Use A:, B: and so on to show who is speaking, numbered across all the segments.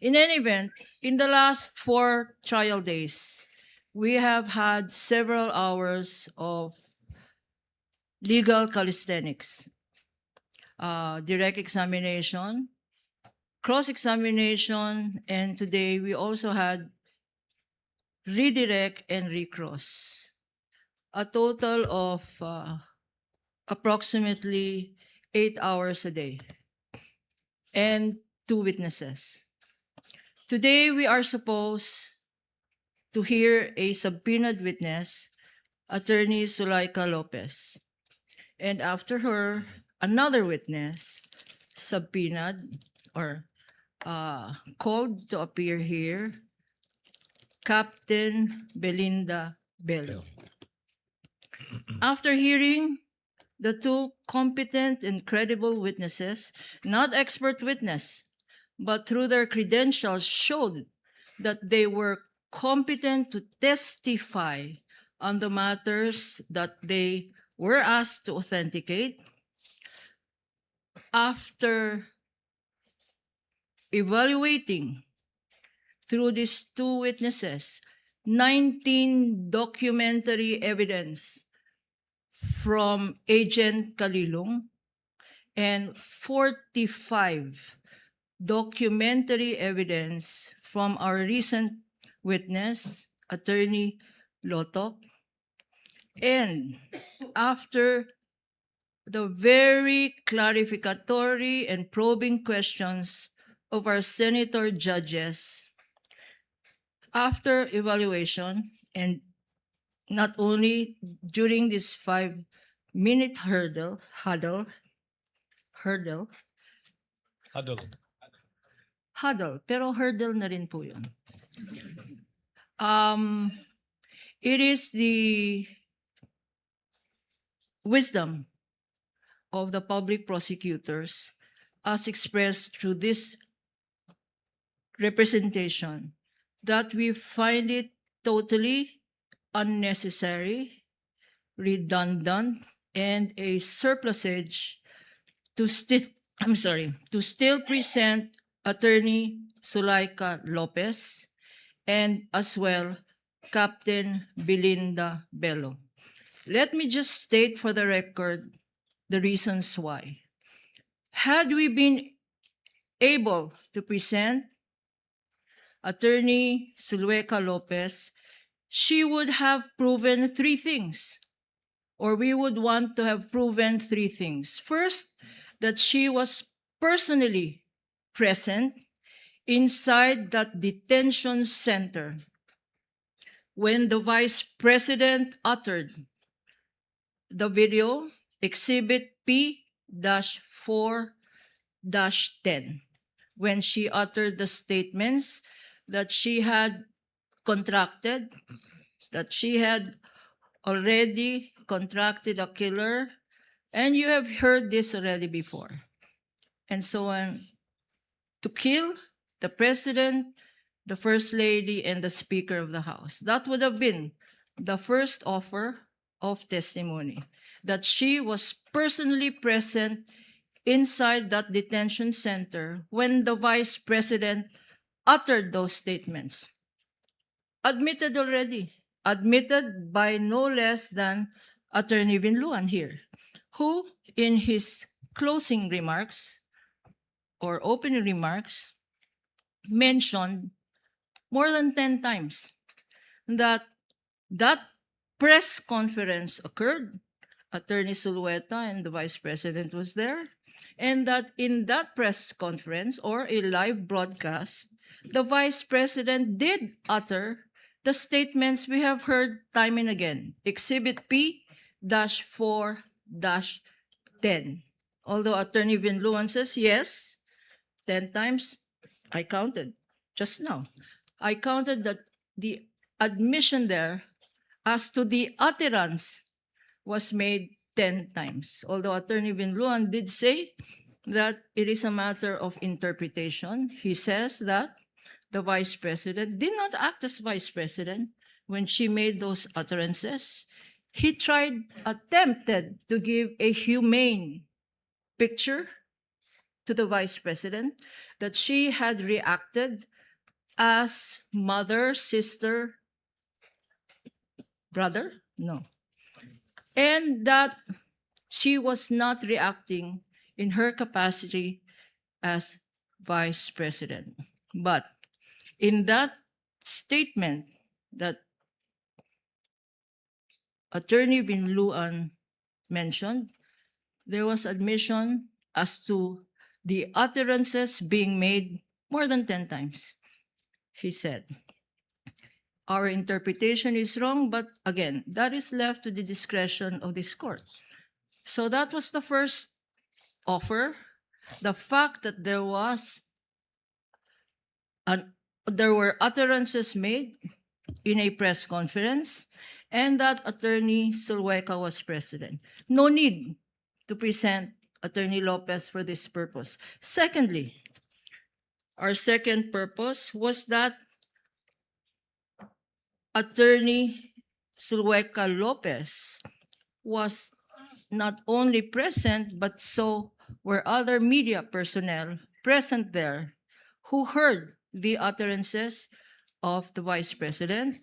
A: In any event, in the last 4 trial days, we have had several hours of legal calisthenics, direct examination, cross-examination, and today we also had redirect and recross. A total of approximately 8 hours a day and 2 witnesses. Today we are supposed to hear a subpoenaed witness, Attorney Sulaika Lopez. And after her, another witness, subpoenaed or called to appear here, Captain Belinda Bello. After hearing the two competent and credible witnesses, not expert witness, but through their credentials showed that they were competent to testify on the matters that they were asked to authenticate. After evaluating through these two witnesses 19 documentary evidence from Agent Kalilong and 45 documentary evidence from our recent witness, Attorney Lotok. And after the very clarificatory and probing questions of our senator judges, after evaluation, and not only during this 5-minute huddle, pero hurdle na rin po yun. It is the wisdom of the public prosecutors as expressed through this representation that we find it totally unnecessary, redundant, and a surplusage to still present Attorney Sulaika Lopez and as well Captain Belinda Bello. Let me just state for the record the reasons why. Had we been able to present Attorney Sulaika Lopez, she would have proven 3 things, or we would want to have proven 3 things. First, that she was personally present inside that detention center when the Vice President uttered the video, Exhibit P-4-10, when she uttered the statements that she had contracted, that she had already contracted a killer, and you have heard this already before, and so on, to kill the President, the First Lady, and the Speaker of the House. That would have been the first offer of testimony, that she was personally present inside that detention center when the Vice President uttered those statements. Admitted already, admitted by no less than Attorney Vinluan here, who in his closing remarks or opening remarks mentioned more than 10 times that that press conference occurred, Attorney Sulueta and the Vice President was there, and that in that press conference or a live broadcast, the Vice President did utter the statements we have heard time and again, Exhibit P-4-10. Although Attorney Vinluan says, yes, 10 times, I counted just now. I counted that the admission there as to the utterance was made 10 times. Although Attorney Vinluan did say that it is a matter of interpretation. He says that the Vice President did not act as Vice President when she made those utterances. He attempted to give a humane picture to the Vice President, that she had reacted as mother, sister, brother? No. And that she was not reacting in her capacity as vice president. But in that statement that Attorney Binluan mentioned, there was admission as to the utterances being made more than 10 times. He said, our interpretation is wrong, but again, that is left to the discretion of this court. So that was the first offer. The fact that there were utterances made in a press conference and that Attorney Sulhueca was president. No need to present Attorney Lopez for this purpose. Secondly, our second purpose was that Attorney Sulhueca Lopez was not only present, but so were other media personnel present there who heard the utterances of the Vice President.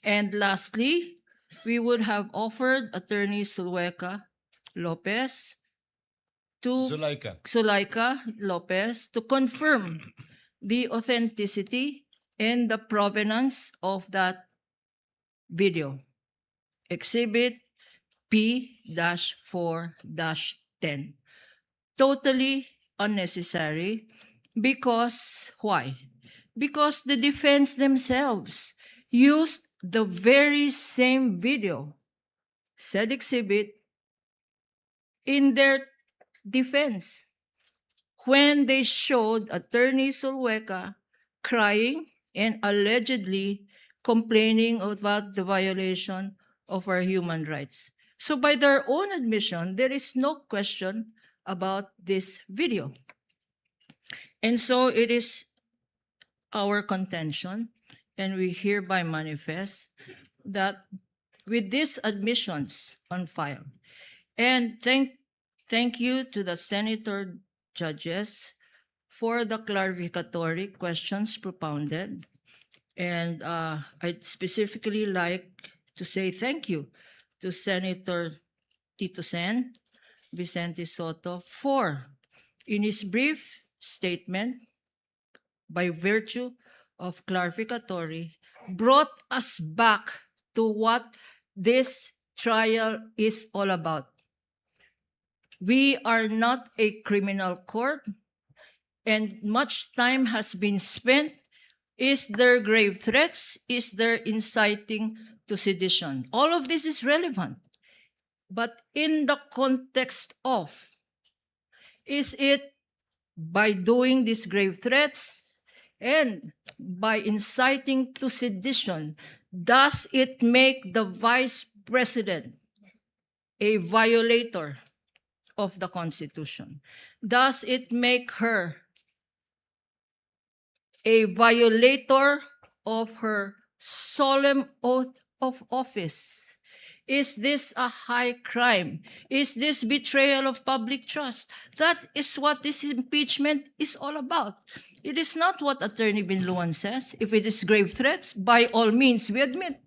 A: And lastly, we would have offered Attorney Sulhueca Lopez to Zulaika Lopez to confirm the authenticity and the provenance of that video. Exhibit P-4-10. Totally unnecessary because, why? Because the defense themselves used the very same video, said exhibit, in their defense when they showed Attorney Sulhueca crying and allegedly complaining about the violation of our human rights. So by their own admission, there is no question about this video. And so it is our contention, and we hereby manifest that with these admissions on file, and thank you to the senator judges for the clarificatory questions propounded. And I'd specifically like to say thank you to Senator Tito Sen, Vicente Soto, for, in his brief statement, by virtue of clarificatory, brought us back to what this trial is all about. We are not a criminal court, and much time has been spent. Is there grave threats? Is there inciting to sedition? All of this is relevant. But in the context of, is it by doing these grave threats and by inciting to sedition, does it make the Vice President a violator of the Constitution? Does it make her a violator of her solemn oath of office? Is this a high crime? Is this betrayal of public trust? That is what this impeachment is all about. It is not what Attorney Binluan says. If it is grave threats, by all means, we admit.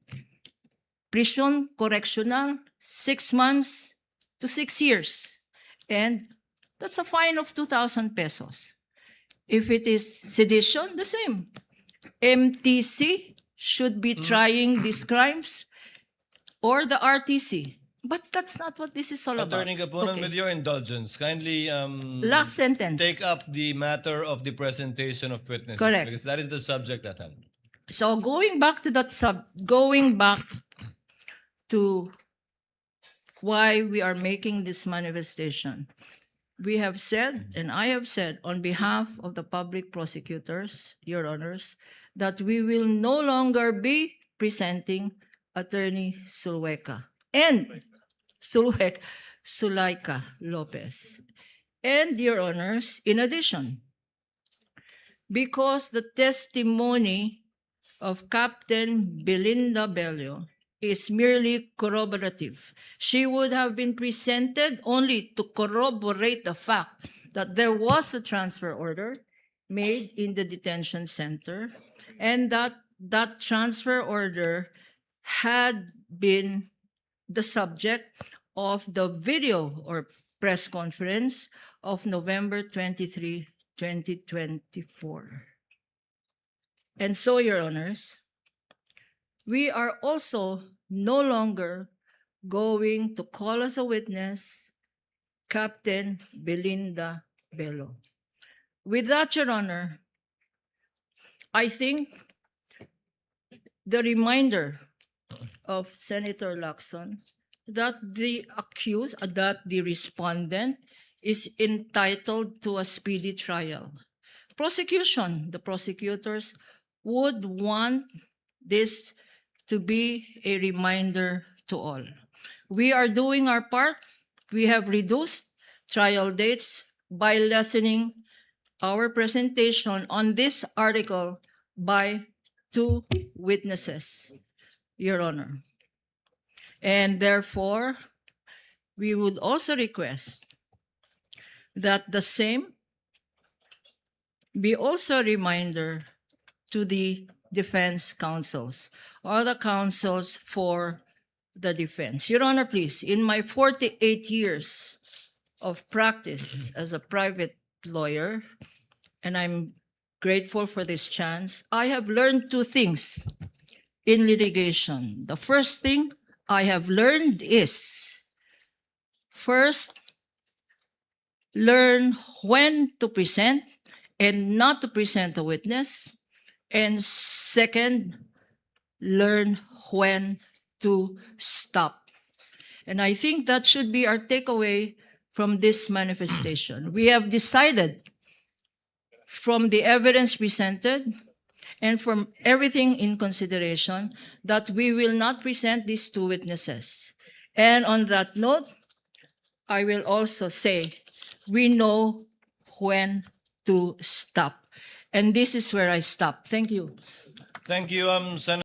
A: Prison, correctional, 6 months to 6 years. And that's a fine of 2,000 pesos. If it is sedition, the same. MTC should be trying these crimes, or the RTC. But that's not what this is all
B: Attorney
A: about.
B: Gapunan,
A: Okay.
B: with your indulgence, kindly
A: Last sentence.
B: take up the matter of the presentation of witnesses.
A: Correct.
B: Because that is the subject at hand.
A: So going back to why we are making this manifestation, we have said, and I have said on behalf of the public prosecutors, Your Honors, that we will no longer be presenting Attorney Sulhueca and Zulaika Lopez. And, Your Honors, in addition, because the testimony of Captain Belinda Bello is merely corroborative. She would have been presented only to corroborate the fact that there was a transfer order made in the detention center, and that transfer order had been the subject of the video or press conference of November 23, 2024. And so, Your Honors, we are also no longer going to call as a witness Captain Belinda Bello. With that, Your Honor, I think the reminder of Senator Lacson that the accused, that the respondent is entitled to a speedy trial. The prosecutors would want this to be a reminder to all. We are doing our part. We have reduced trial dates by lessening our presentation on this article by 2 witnesses, Your Honor. And therefore, we would also request that the same be also a reminder to the defense counsels or the counsels for the defense. Your Honor, please, in my 48 years of practice as a private lawyer, and I'm grateful for this chance, I have learned 2 things in litigation. The first thing I have learned is, first, learn when to present and not to present a witness. And second, learn when to stop. And I think that should be our takeaway from this manifestation. We have decided from the evidence presented and from everything in consideration that we will not present these 2 witnesses. And on that note, I will also say we know when to stop. And this is where I stop. Thank you.
B: Thank you, Senator.